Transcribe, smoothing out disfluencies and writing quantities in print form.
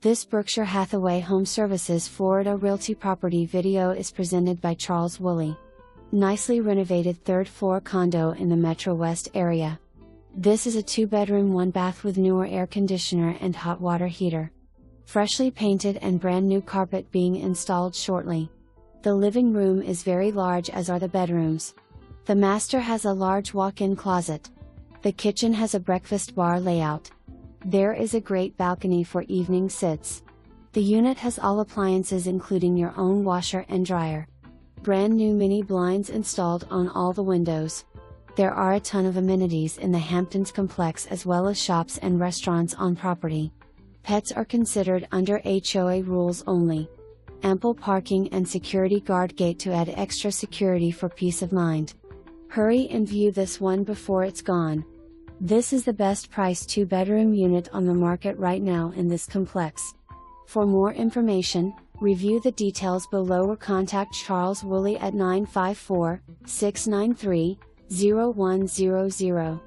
This Berkshire Hathaway HomeServices Florida Realty property video is presented by Charles Woolley. Nicely renovated third-floor condo in the MetroWest area. This is a 2-bedroom 1-bath with newer air conditioner and hot water heater. Freshly painted and brand new carpet being installed shortly. The living room is very large, as are the bedrooms. The master has a large walk-in closet. The kitchen has a breakfast bar layout. There is a great balcony for evening sits. The unit has all appliances including your own washer and dryer. Brand new mini blinds installed on all the windows. There are a ton of amenities in the Hamptons complex, as well as shops and restaurants on property. Pets are considered under HOA rules only. Ample parking and security guard gate to add extra security for peace of mind. Hurry and view this one before it's gone. This is the best priced 2-bedroom unit on the market right now in this complex. For more information, review the details below or contact Charles Woolley at 954-693-0100.